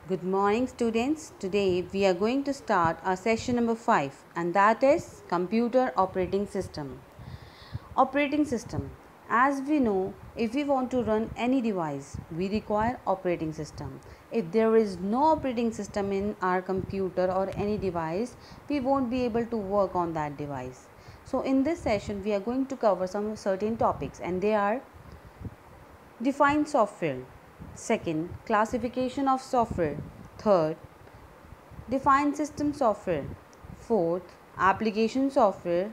Good morning students. Today we are going to start our session number 5 and that is computer operating system. Operating system. As we know, if we want to run any device, we require operating system. If there is no operating system in our computer or any device, we won't be able to work on that device. So in this session we are going to cover some certain topics and they are define software. Second, classification of software. Third, define system software. Fourth, application software.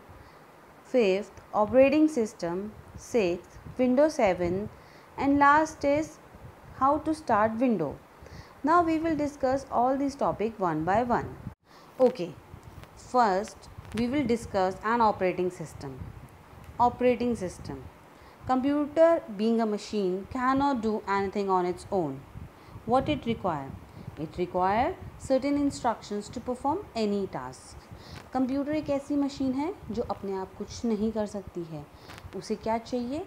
Fifth, operating system. Sixth, Windows 7. And last is how to start window. Now we will discuss all these topics one by one. Okay, first we will discuss an operating system. Operating system. Computer being a machine cannot do anything on its own. What it require? It require certain instructions to perform any task. Computer एक ऐसी machine है जो अपने आप कुछ नहीं कर सकती है. उसे क्या चाहिए?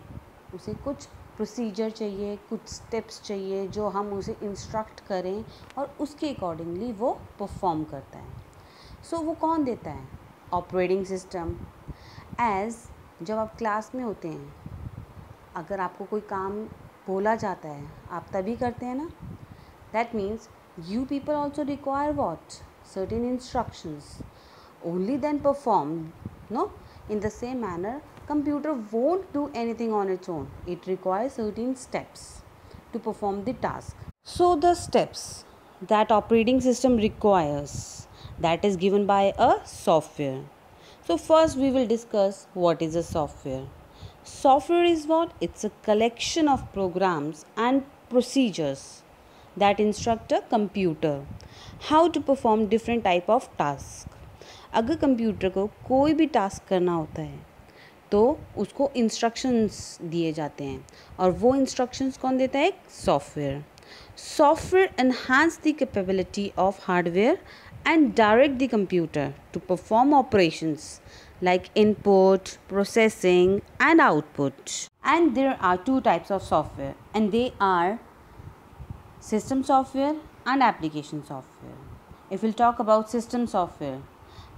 उसे कुछ प्रोसीजर चाहिए, कुछ स्टेप्स चाहिए जो हम उसे इंस्ट्रक्ट करें और उसके अकॉर्डिंगली वो परफॉर्म करता है. सो वो कौन देता है? Operating system. जब आप क्लास में होते हैं, अगर आपको कोई काम बोला जाता है आप तभी करते हैं ना. That means you people also require what? Certain instructions. Only then perform. No? In the same manner, computer won't do anything on its own. It requires certain steps to perform the task. So the steps that operating system requires, that is given by a software. So first we will discuss what is a software. Software is what? It's a collection of programs and procedures that instruct a computer how to perform different type of task. अगर computer को कोई भी task करना होता है तो उसको instructions दिए जाते हैं और वो इंस्ट्रक्शंस कौन देता है? Software. Software enhance the capability of hardware and direct the computer to perform operations like input, processing and output. And there are two types of software and they are system software and application software. If we'll talk about system software,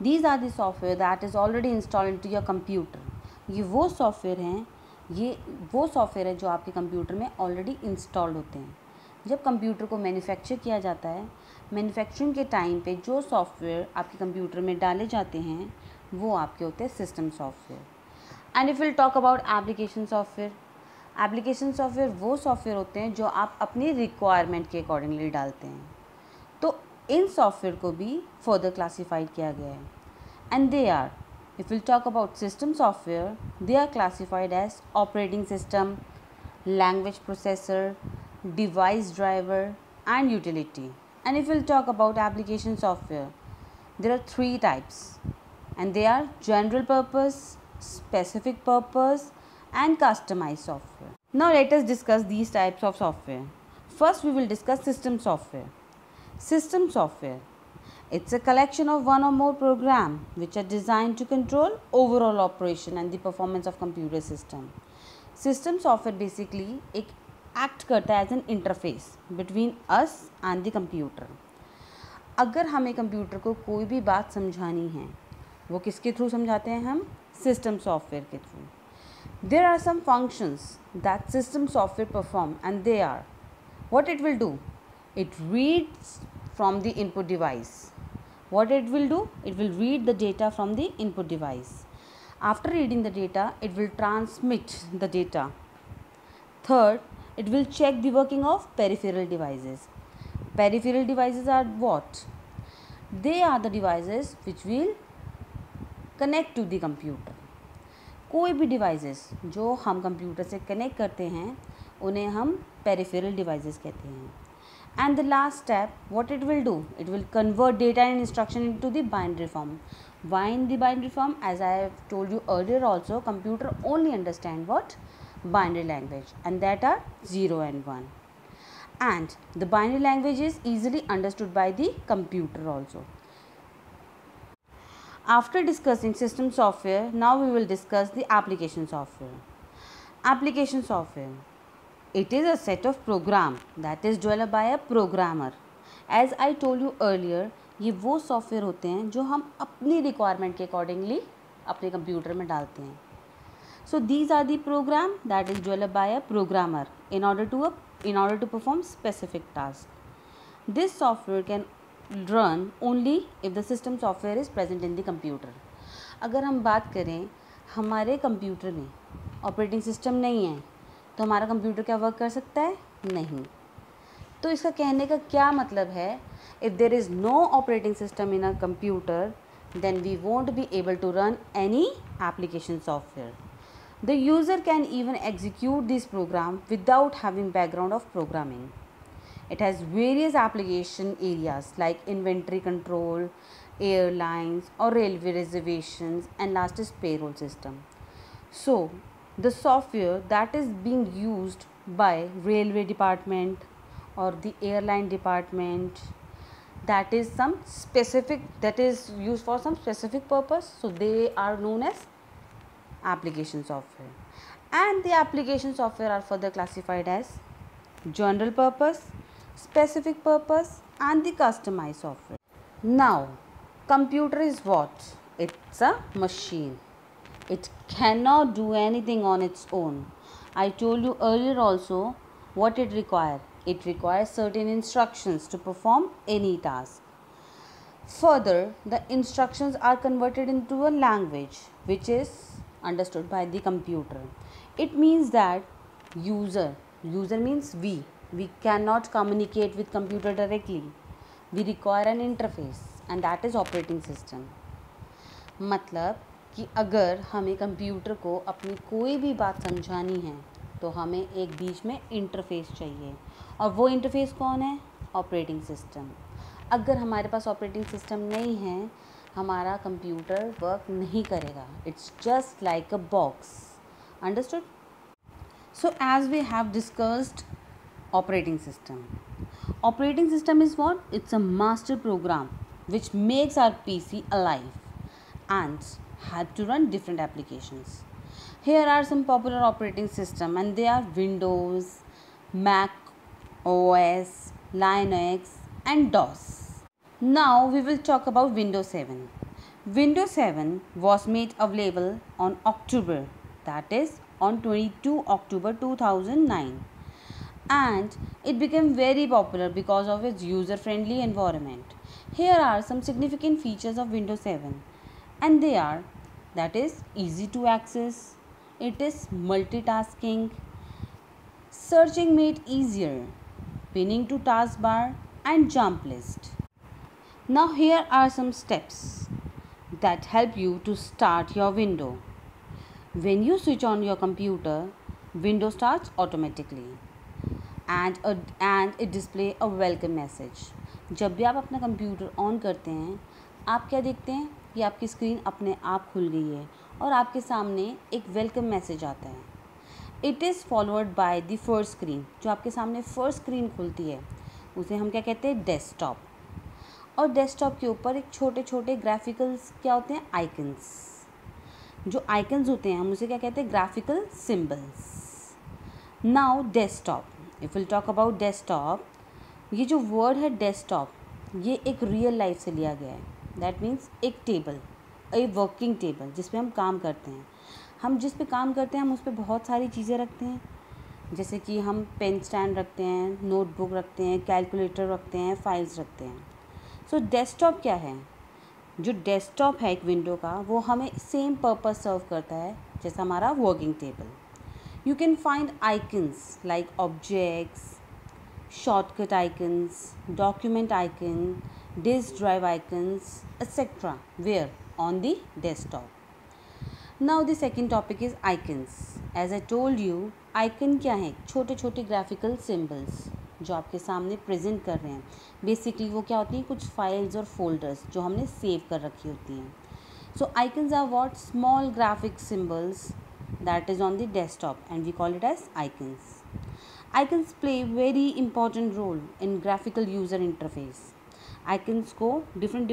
these are the software that is already installed into your computer. ये वो software है जो आपके computer में already installed होते हैं. जब computer को मैन्युफैक्चर किया जाता है, मैन्युफैक्चरिंग के टाइम पे जो सॉफ्टवेयर आपके कंप्यूटर में डाले जाते हैं वो आपके होते हैं system software. And if will talk about application software, application software वो सॉफ्टवेयर होते हैं जो आप अपनी रिक्वायरमेंट के अकॉर्डिंगली डालते हैं. तो इन सॉफ्टवेयर को भी फर्दर क्लासीफाइड किया गया है and they are, if will talk about system software, they are classified as operating system, language processor, device driver and utility. And if we'll talk about application software, there are three types and they are general purpose, specific purpose and customized software. Now let us discuss these types of software. First we will discuss system software. System software, it's a collection of one or more programs which are designed to control overall operation and the performance of computer system. System software basically एक act करता है as an interface between us and the computer. अगर हमें computer को कोई भी बात समझानी है वो किसके थ्रू समझाते हैं? हम सिस्टम सॉफ्टवेयर के through. There are some functions that system software perform and they are what it will do. It reads from the input device. What it will do? It will read the data from the input device. After reading the data it will transmit the data. Third, it will check the working of peripheral devices. Peripheral devices are what? They are the devices which will connect to the computer. कोई भी devices जो हम computer से connect करते हैं उन्हें हम peripheral devices कहते हैं. And the last step, what it will do? It will convert data and instruction into the binary form. Why in the binary form? As I have told you earlier also, computer only understand what? Binary language and that are 0 and 1. And the binary language is easily understood by the computer also. After discussing system software, now we will discuss the application software. Application software, it is a set of program that is developed by a programmer as I told you earlier, ये वो software होते हैं जो हम अपनी requirement के accordingly अपने computer में डालते हैं. So these are the program that is developed by a programmer in order to perform specific task. This software can run only if the system software is present in the computer. अगर हम बात करें हमारे computer में operating system नहीं है तो हमारा कंप्यूटर क्या वर्क कर सकता है? नहीं. तो इसका कहने का क्या मतलब है? If there is no operating system in a computer then we won't be able to run any application software. The user can even execute this program without having background of programming. It has various application areas like inventory control, airlines or railway reservations, and last is payroll system. So the software that is being used by railway department or the airline department, that is used for some specific purpose, so they are known as application software. And the application software are further classified as general purpose, specific purpose, and the customized software. Now computer is what? It's a machine. It cannot do anything on its own. I told you earlier also what it requires. It requires certain instructions to perform any task. Further, the instructions are converted into a language which is understood by the computer. It means that user means we cannot communicate with computer directly. We require an interface and that is operating system. मतलब कि अगर हमें computer को अपनी कोई भी बात समझानी है तो हमें एक बीच में इंटरफेस चाहिए और वो इंटरफेस कौन है? Operating system. अगर हमारे पास ऑपरेटिंग सिस्टम नहीं है हमारा कंप्यूटर वर्क नहीं करेगा. It's just like a box. Understood? So as we have discussed operating system is what? It's a master program which makes our PC alive and had to run different applications. Here are some popular operating system and they are Windows, Mac OS, Linux and DOS. Now we will talk about Windows 7. Windows 7 was made available on October, that is on 22 October 2009, and it became very popular because of its user-friendly environment. Here are some significant features of Windows 7 and they are, that is easy to access, it is multitasking, searching made easier, pinning to taskbar and jump list. Now here are some steps that help you to start your window. When you switch on your computer, window starts automatically and it display a welcome message. जब भी आप अपना computer on करते हैं आप क्या देखते हैं कि आपकी स्क्रीन अपने आप खुल गई है और आपके सामने एक वेलकम मैसेज आता है. It is followed by the first screen. जो आपके सामने फर्स्ट स्क्रीन खुलती है उसे हम क्या कहते हैं? डेस्कटॉप. और डेस्कटॉप के ऊपर एक छोटे छोटे ग्राफिकल्स क्या होते हैं? आइकन्स. जो आइकन्स होते हैं हम उसे क्या कहते हैं? Graphical symbols. Now desktop. If will talk about desktop, ये जो वर्ड है डेस्कटॉप ये एक रियल लाइफ से लिया गया है. दैट मीन्स एक टेबल, ए वर्किंग टेबल जिस पे हम काम करते हैं. हम जिस पे काम करते हैं हम उस पर बहुत सारी चीज़ें रखते हैं, जैसे कि हम पेन स्टैंड रखते हैं, नोटबुक रखते हैं, कैलकुलेटर रखते हैं, फाइल्स रखते हैं. सो डेस्कटॉप क्या है? जो डेस्कटॉप है एक विंडो का वो हमें सेम पर्पस सर्व करता है जैसा हमारा working table. You can find icons like objects, shortcut icons, document icon, disk drive icons, etc. where? On the desktop. Now the second topic is icons. As I told you, icon क्या है? छोटे छोटे graphical symbols जो आपके सामने present कर रहे हैं. Basically वो क्या होती हैं? कुछ files और folders जो हमने save कर रखी होती हैं. So icons are what? Small graphic symbols that is on the desktop and we call it as icons. Icons play very important role in graphical user interface. Icons को different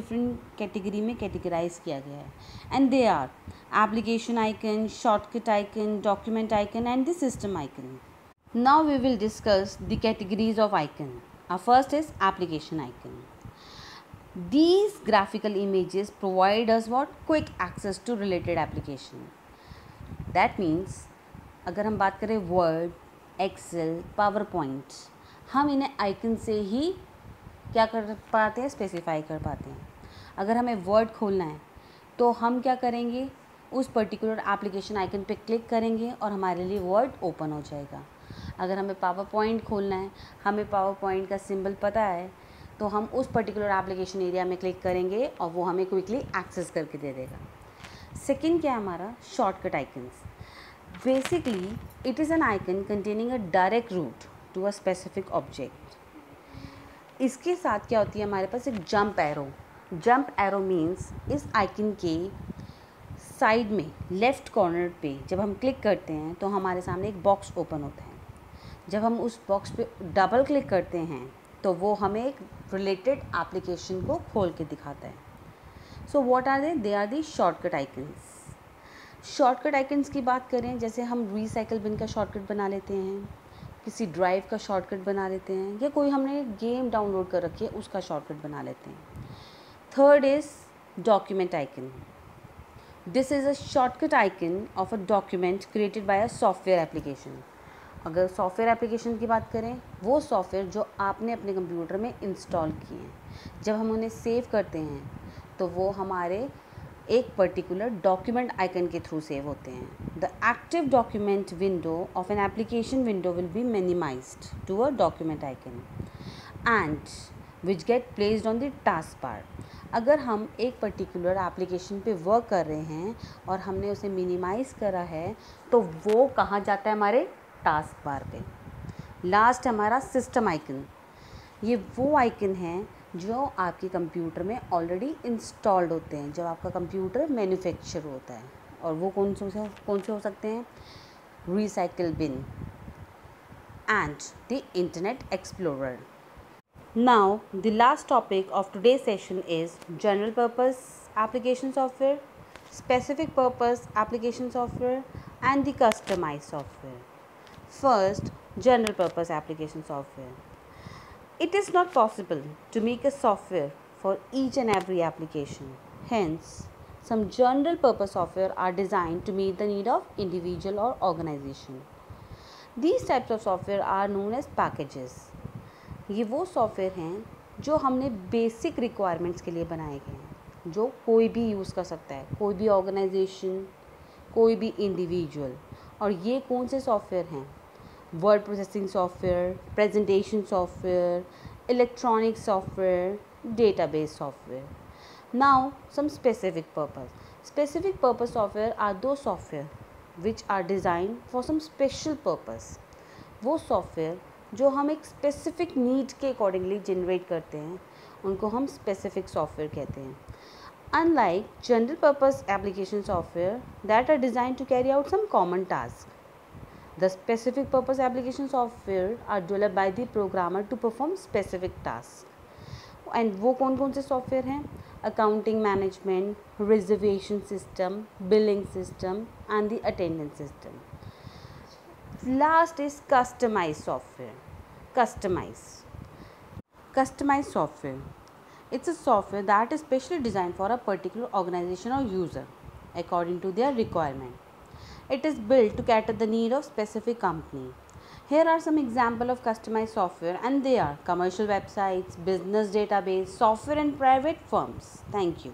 category में categorize किया गया है and they are application icon, shortcut icon, document icon and the system icon. Now we will discuss the categories of icon. Our first is application icon. These graphical images provide us what? Quick access to related application. That means अगर हम बात करें word, Excel, power point, हम इन्हें icon से ही क्या कर पाते हैं? स्पेसिफाई कर पाते हैं. अगर हमें वर्ड खोलना है तो हम क्या करेंगे? उस पर्टिकुलर एप्लीकेशन आइकन पे क्लिक करेंगे और हमारे लिए वर्ड ओपन हो जाएगा. अगर हमें पावर पॉइंट खोलना है, हमें पावर पॉइंट का सिंबल पता है, तो हम उस पर्टिकुलर एप्लीकेशन एरिया में क्लिक करेंगे और वो हमें क्विकली एक्सेस करके दे देगा. सेकेंड क्या है हमारा? Shortcut icons. Basically it is an icon containing a direct route to a specific object. इसके साथ क्या होती है हमारे पास? एक jump arrow. Jump arrow means इस आइकन के साइड में लेफ़्ट कॉर्नर पे जब हम क्लिक करते हैं तो हमारे सामने एक बॉक्स ओपन होता है. जब हम उस बॉक्स पे डबल क्लिक करते हैं तो वो हमें एक रिलेटेड एप्लीकेशन को खोल के दिखाता है. So what are they are the shortcut icons. Shortcut icons की बात करें, जैसे हम रिसाइकल बिन का शॉर्टकट बना लेते हैं, किसी ड्राइव का शॉर्टकट बना लेते हैं, या कोई हमने गेम डाउनलोड कर रखी है उसका शॉर्टकट बना लेते हैं. Third is document icon. This is a shortcut icon of a document created by a software application. अगर सॉफ्टवेयर एप्लीकेशन की बात करें, वो सॉफ्टवेयर जो आपने अपने कंप्यूटर में इंस्टॉल किए हैं, जब हम उन्हें सेव करते हैं तो वो हमारे एक पर्टिकुलर डॉक्यूमेंट आइकन के थ्रू सेव होते हैं. The active document window of an application window will be minimised to a document icon and which get placed on the taskbar. अगर हम एक पर्टिकुलर एप्लीकेशन पे वर्क कर रहे हैं और हमने उसे मिनिमाइज़ करा है तो वो कहाँ जाता है? हमारे टास्क बार पे. लास्ट हमारा सिस्टम आइकन. ये वो आइकन हैं जो आपके कंप्यूटर में ऑलरेडी इंस्टॉल्ड होते हैं जब आपका कंप्यूटर मैन्युफैक्चर होता है. और वो कौन से हो सकते हैं? Recycle bin and the Internet Explorer. Now, the last topic of today's session is general purpose application software, specific purpose application software, and the customized software. First, general purpose application software. It is not possible to make a software for each and every application. Hence, some general purpose software are designed to meet the need of individual or organization. These types of software are known as packages. ये वो software हैं जो हमने basic requirements के लिए बनाए गए हैं, जो कोई भी यूज़ कर सकता है, कोई भी ऑर्गेनाइजेशन, कोई भी इंडिविजुअल. और ये कौन से सॉफ्टवेयर हैं? Word processing software, presentation software, electronic software, database software. Now some specific purpose. Specific purpose software are those software which are design for some special purpose. वो सॉफ्टवेयर जो हम एक स्पेसिफिक नीड के अकॉर्डिंगली जनरेट करते हैं उनको हम specific software कहते हैं. Unlike general purpose application software that are design to carry out some common task, the specific purpose application software are developed by the programmer to perform specific task. And वो कौन से software हैं? Accounting management, reservation system, billing system and the attendance system. Last is customized software. Customized software. It's a software that is specially designed for a particular organization or user according to their requirement. It is built to cater the need of specific company. Here are some examples of customized software, and they are commercial websites, business database, software and private firms. Thank you.